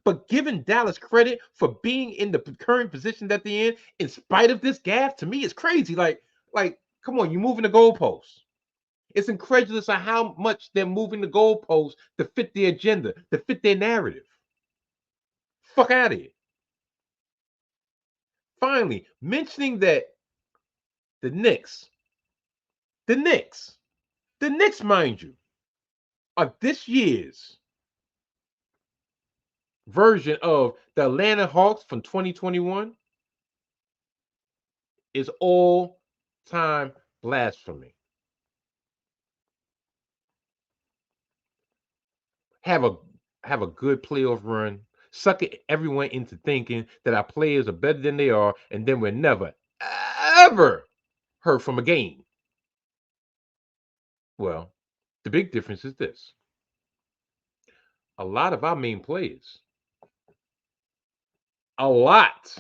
But giving Dallas credit for being in the current position that they're in spite of this gaffe, to me, is crazy. Like, come on, you're moving the goalposts. It's incredulous on how much they're moving the goalposts to fit their agenda, to fit their narrative. Fuck out of here. Finally, mentioning that the Knicks, mind you, are this year's version of the Atlanta Hawks from 2021 is all-time blasphemy. Have a good playoff run, suck everyone into thinking that our players are better than they are, and then we're never, ever hurt from a game. Well, the big difference is this. A lot of our main players, a lot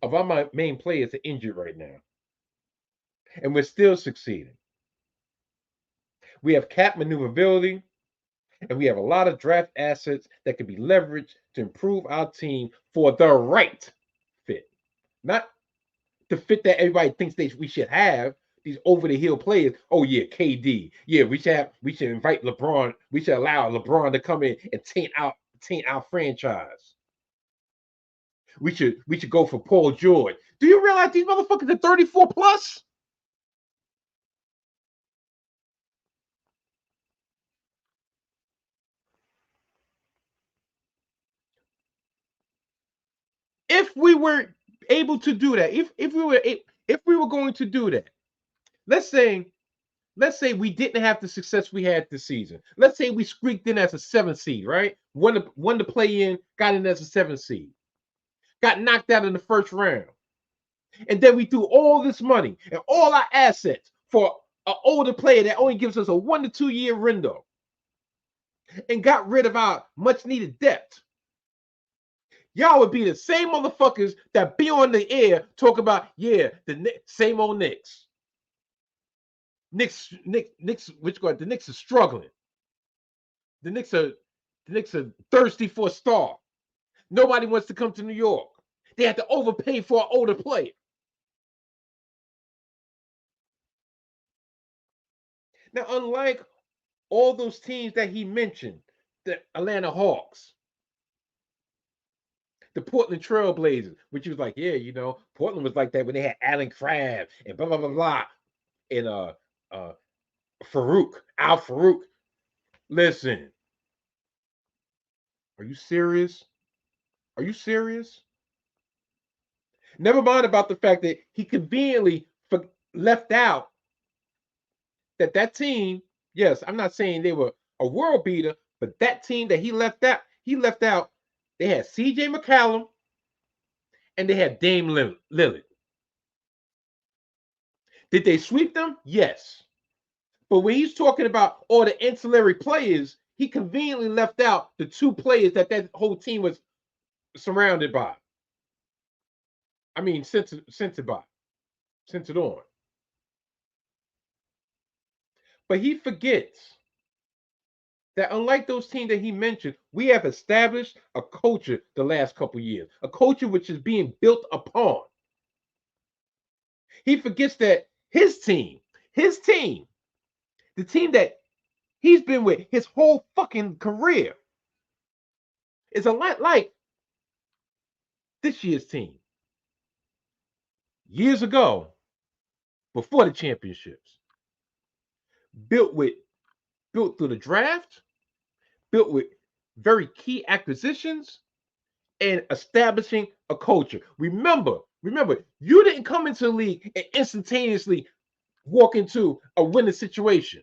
of our main players are injured right now. And we're still succeeding. We have cap maneuverability, and we have a lot of draft assets that can be leveraged to improve our team for the right fit. Not the fit that everybody thinks we should have, these over-the-hill players. Oh, yeah, KD. Yeah, we should invite LeBron. We should allow LeBron to come in and taint our franchise. We should go for Paul George. Do you realize these motherfuckers are 34 plus? If we were able to do that, if we were going to do that, let's say we didn't have the success we had this season. Let's say we squeaked in as a 7th seed, right? Won to play in, got in as a 7th seed, got knocked out in the first round, and then we threw all this money and all our assets for an older player that only gives us a 1 to 2 year window, and got rid of our much needed depth. Y'all would be the same motherfuckers that be on the air talk about, yeah, the same old Knicks. Knicks, which one? The Knicks are struggling. The Knicks are thirsty for a star. Nobody wants to come to New York. They have to overpay for an older player. Now, unlike all those teams that he mentioned, the Atlanta Hawks, the Portland Trail Blazers, which he was like, yeah, Portland was like that when they had Allen Crabbe and blah, blah, blah, blah. And Al Farouk. Listen. Are you serious? Are you serious? Never mind about the fact that he conveniently left out that team, yes, I'm not saying they were a world beater, but that team that he left out, they had CJ McCollum and they had Dame Lillard. Did they sweep them? Yes. But when he's talking about all the ancillary players, he conveniently left out the 2 players that whole team was surrounded by. I mean, centered on. But he forgets that unlike those teams that he mentioned, we have established a culture the last couple years, a culture which is being built upon. He forgets that his team, the team that he's been with his whole fucking career, is a lot like this year's team. Years ago, before the championships, built with built through the draft, built with very key acquisitions, and establishing a culture. Remember, you didn't come into the league and instantaneously walk into a winning situation.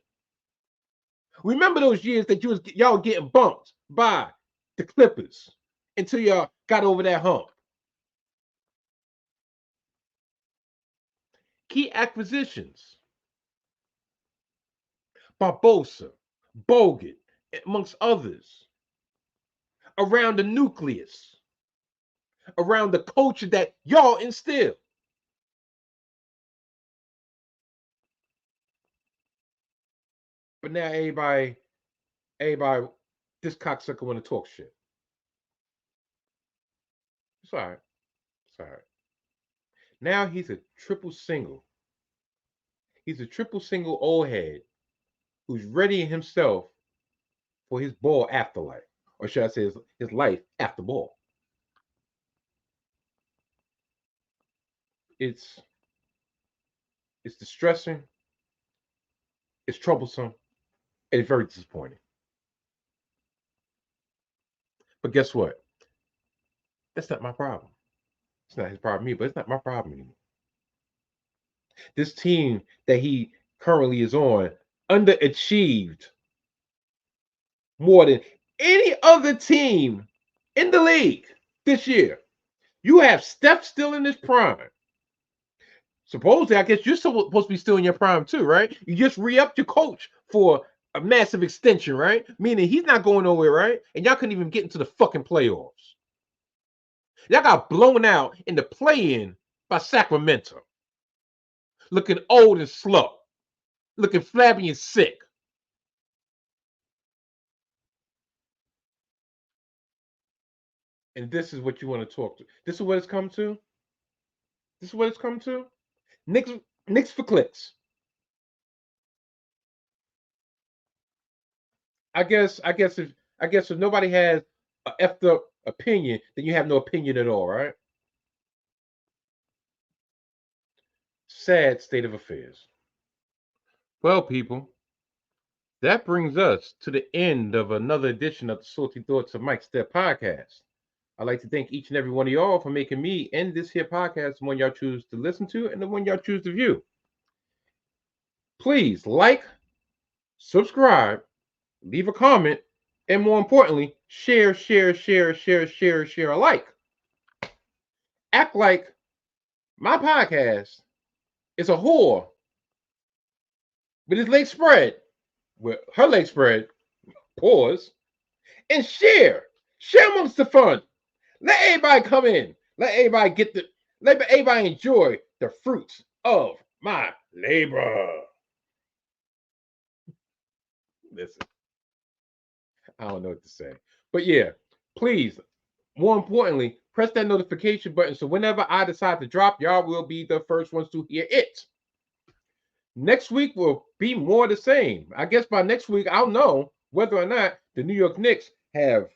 Remember those years that y'all getting bumped by the Clippers until y'all got over that hump. Key acquisitions: Barbosa, Bogut, amongst others, around the nucleus, around the culture that y'all instill. But now everybody, this cocksucker want to talk shit. It's all right. It's all right. Now he's a triple single. He's a triple single old head who's readying himself for his ball afterlife, or should I say his life after ball. It's distressing, it's troublesome, and it's very disappointing. But guess what? That's not my problem. It's not his problem either, but it's not my problem anymore. This team that he currently is on underachieved more than any other team in the league this year. You have Steph still in his prime. Supposedly, I guess you're supposed to be still in your prime too, right? You just re-upped your coach for a massive extension, right? Meaning he's not going nowhere, right? And y'all couldn't even get into the fucking playoffs. Y'all got blown out in the play-in by Sacramento. Looking old and slow. Looking flabby and sick. And this is what you want to talk to. This is what it's come to. This is what it's come to. Knicks for clicks. I guess if nobody has a effed up opinion, then you have no opinion at all, right? Sad state of affairs. Well, people, that brings us to the end of another edition of the Salty Thoughts of Mike Steph podcast. I'd like to thank each and every one of y'all for making me and this here podcast the one y'all choose to listen to and the one y'all choose to view. Please like, subscribe, leave a comment, and more importantly, share alike. Act like my podcast is a whore with his legs spread, with her legs spread, pause, and share amongst the fun. Let everybody come in. Let everybody enjoy the fruits of my labor. Listen, I don't know what to say. But yeah, please, more importantly, press that notification button so whenever I decide to drop, y'all will be the first ones to hear it. Next week will be more the same. I guess by next week, I'll know whether or not the New York Knicks have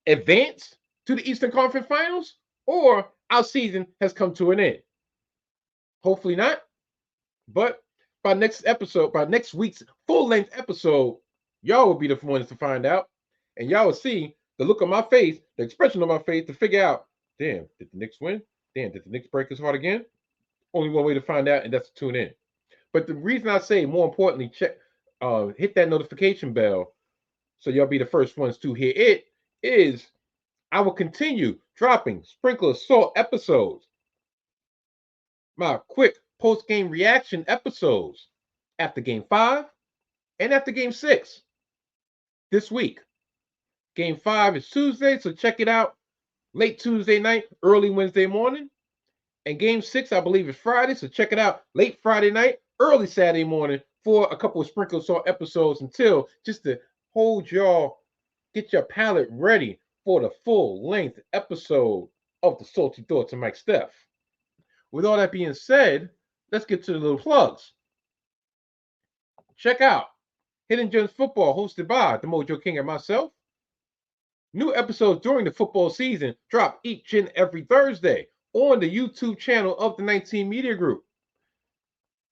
advanced to the Eastern Conference Finals or our season has come to an end. Hopefully not. But by next week's full-length episode, y'all will be the ones to find out. And y'all will see the look on my face, the expression on my face to figure out, damn, did the Knicks win? Damn, did the Knicks break his heart again? Only one way to find out, and that's to tune in. But the reason I say, more importantly, hit that notification bell so y'all be the first ones to hear it, is I will continue dropping Sprinkle of Salt episodes, my quick post-game reaction episodes after Game 5 and after Game 6 this week. Game 5 is Tuesday, so check it out late Tuesday night, early Wednesday morning. And Game 6, I believe, is Friday, so check it out late Friday night, early Saturday morning for a couple of Sprinkle of Salt episodes until just to hold y'all, get your palate ready for the full-length episode of the Salty Thoughts of Mike Steph. With all that being said, let's get to the little plugs. Check out Hidden Gems Football, hosted by the Mojo King and myself. New episodes during the football season drop each and every Thursday on the YouTube channel of the 19 Media Group.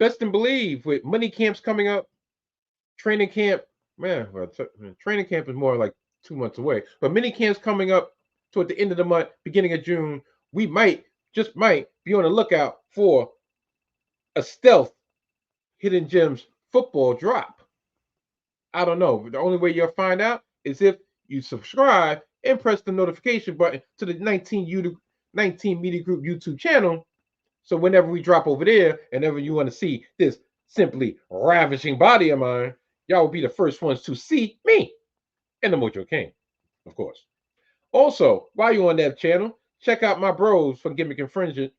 Best and Believe with money camps coming up, Training camp, man. Well, training camp is more like 2 months away, but mini camps coming up toward the end of the month, beginning of June. We might, just might, be on the lookout for a stealth Hidden Gems football drop. I don't know. The only way you'll find out is if you subscribe and press the notification button to the 19 Media Group YouTube channel. So whenever we drop over there, and whenever you want to see this simply ravishing body of mine, y'all will be the first ones to see me and the Mojo King, of course. Also, while you're on that channel, check out my bros from Gimmick Infringement,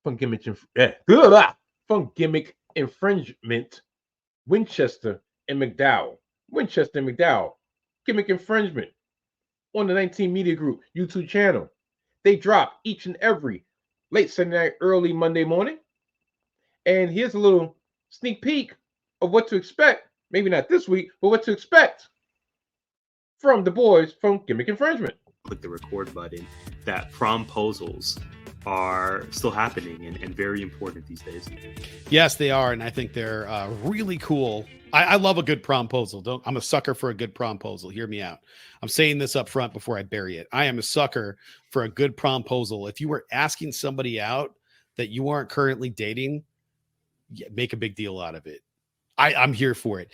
from Gimmick Infringement, Winchester and McDowell. Winchester and McDowell, Gimmick Infringement, on the 19 Media Group YouTube channel. They drop each and every late Sunday night, early Monday morning. And here's a little sneak peek of what to expect. Maybe not this week, but what to expect from the boys from Gimmick Infringement. Click the record button. That promposals are still happening and very important these days. Yes, they are, and I think they're really cool. I love a good promposal. I'm a sucker for a good promposal. Hear me out. I'm saying this up front before I bury it. I am a sucker for a good promposal. If you were asking somebody out that you aren't currently dating, make a big deal out of it. I'm here for it.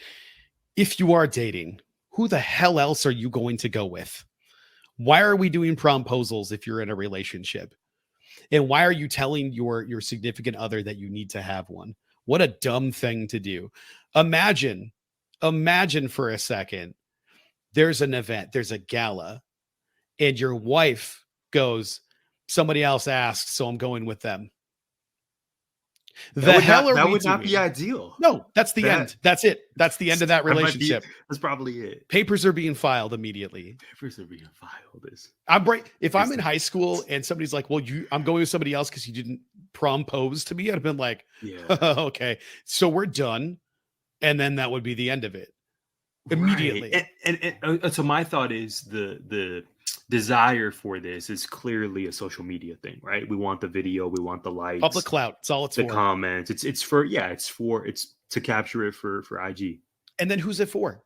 If you are dating, who the hell else are you going to go with? Why are we doing promposals if you're in a relationship? And why are you telling your significant other that you need to have one? What a dumb thing to do. Imagine for a second, there's an event, there's a gala, and your wife goes, somebody else asked, so I'm going with them. That would not be ideal. No, that's the end. That's it. That's the end of that relationship. That's probably it. Papers are being filed immediately. Papers are being filed. If I'm in high school and somebody's like, well, I'm going with somebody else because you didn't prompose to me, I'd have been like, yeah, okay, so we're done. And then that would be the end of it. Immediately. Right. And so my thought is the desire for this is clearly a social media thing, right? We want the video, we want the likes, public clout. It's all it's the for. Comments. It's to capture it for IG. And then who's it for?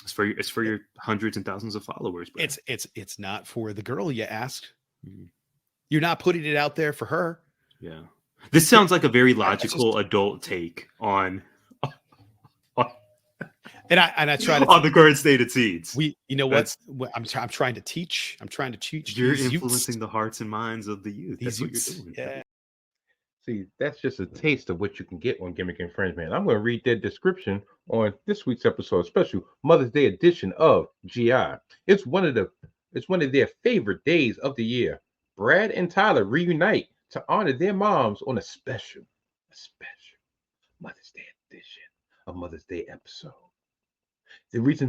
It's for your hundreds and thousands of followers. Bro. It's not for the girl you asked. Mm-hmm. You're not putting it out there for her. Yeah. This sounds like a very logical adult take on And I try to on the current state of teens. I'm trying to teach. I'm trying to teach. You're influencing the hearts and minds of the youth. That's what you're doing. Yeah. See, that's just a taste of what you can get on Gimmick Infringement. I'm going to read their description on this week's episode, special Mother's Day edition of GI. It's one of their favorite days of the year. Brad and Tyler reunite to honor their moms on a special Mother's Day edition, a Mother's Day episode. The reason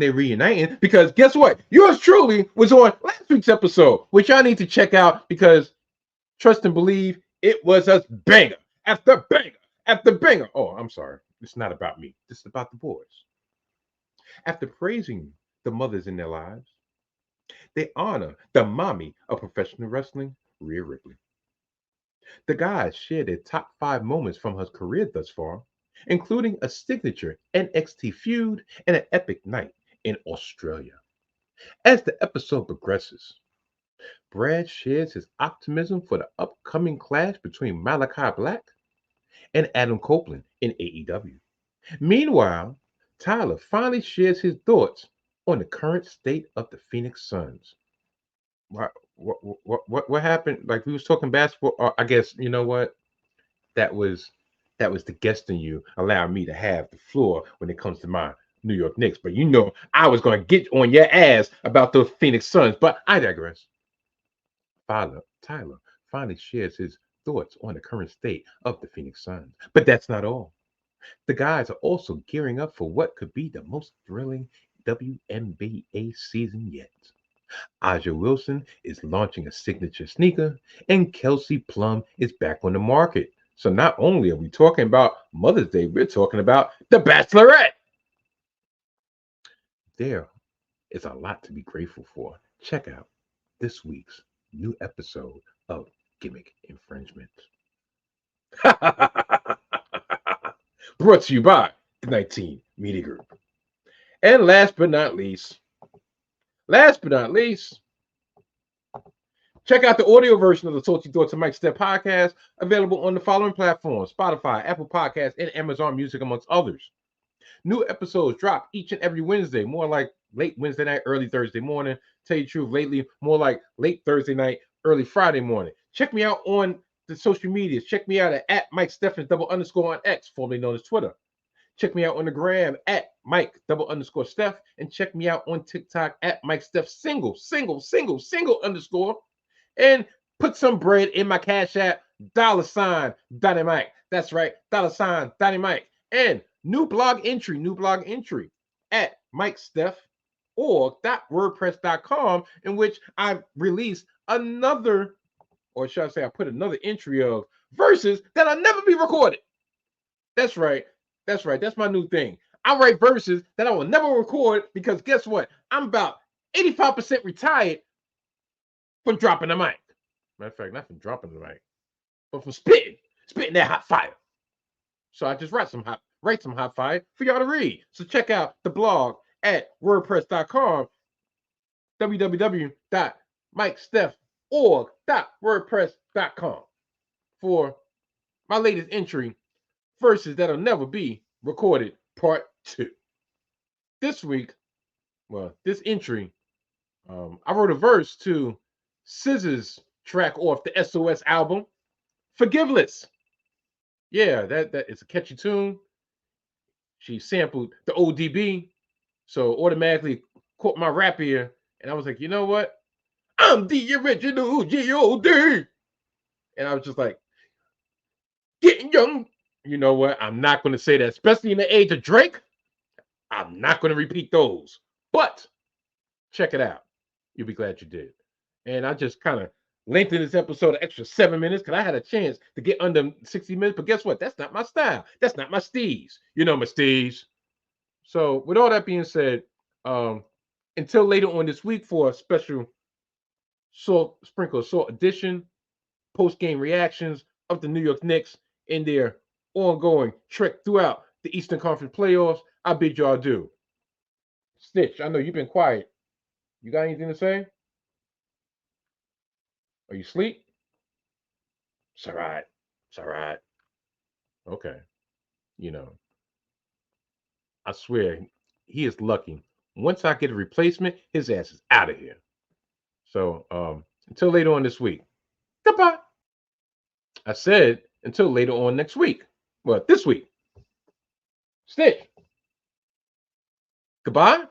they reuniting, because guess what? Yours truly was on last week's episode, which I need to check out because trust and believe it was a banger after banger after banger. Oh, I'm sorry. It's not about me. This is about the boys. After praising the mothers in their lives, they honor the mommy of professional wrestling, Rhea Ripley. The guys share their top 5 moments from her career thus far, including a signature NXT feud and an epic night in Australia. As the episode progresses, Brad shares his optimism for the upcoming clash between Malachi Black and Adam Copeland in AEW. Meanwhile, Tyler finally shares his thoughts on the current state of the Phoenix Suns. What happened? Like, we was talking basketball. I guess, you know what? That was the guest in you allowing me to have the floor when it comes to my New York Knicks. But you know, I was going to get on your ass about those Phoenix Suns. But I digress. Tyler finally shares his thoughts on the current state of the Phoenix Suns. But that's not all. The guys are also gearing up for what could be the most thrilling WNBA season yet. Aja Wilson is launching a signature sneaker, and Kelsey Plum is back on the market. So not only are we talking about Mother's Day, we're talking about The Bachelorette. There is a lot to be grateful for. Check out this week's new episode of Gimmick Infringement. Brought to you by the 19 Media Group. And last but not least, check out the audio version of the Salty Thoughts of Mike Steph podcast, available on the following platforms: Spotify, Apple Podcasts, and Amazon Music, amongst others. New episodes drop each and every Wednesday, more like late Wednesday night, early Thursday morning. Tell you the truth, lately, more like late Thursday night, early Friday morning. Check me out on the social medias. Check me out at Mike Stephens _ on X, formerly known as Twitter. Check me out on the gram at Mike _ Steph, and check me out on TikTok at Mike Steph single _ and put some bread in my Cash App, $ Donnie Mike. That's right, $ Donnie Mike. And new blog entry at MikeSteph.wordpress.com, in which I've released another, or should I say, I put another entry of verses that'll never be recorded. That's right. That's my new thing. I write verses that I will never record, because guess what? I'm about 85% retired from dropping the mic. Matter of fact, not from dropping the mic, but from spitting that hot fire. So I just write some hot fire for y'all to read. So check out the blog at wordpress.com, www.mikesteph.org.wordpress.com, for my latest entry, verses that'll never be recorded, part 2. This entry, I wrote a verse to SZA's track off the SOS album, Forgiveless. Yeah, that is a catchy tune. She sampled the ODB, so automatically caught my rap ear, and I was like, you know what? I'm the original G.O.D. And I was just like, getting young. You know what? I'm not going to say that, especially in the age of Drake. I'm not going to repeat those. But check it out. You'll be glad you did. And I just kind of lengthened this episode an extra 7 minutes because I had a chance to get under 60 minutes. But guess what? That's not my style. That's not my steez. You know my steez. So with all that being said, until later on this week for a special Sprinkle Salt edition, post-game reactions of the New York Knicks in their ongoing trek throughout the Eastern Conference playoffs, I bid y'all adieu. Stitch, I know you've been quiet. You got anything to say? Are you asleep? It's all right. Okay. You know, I swear, he is lucky. Once I get a replacement, his ass is out of here. So, until later on this week. Goodbye. I said until later on next week. Well, this week. Stitch. Goodbye.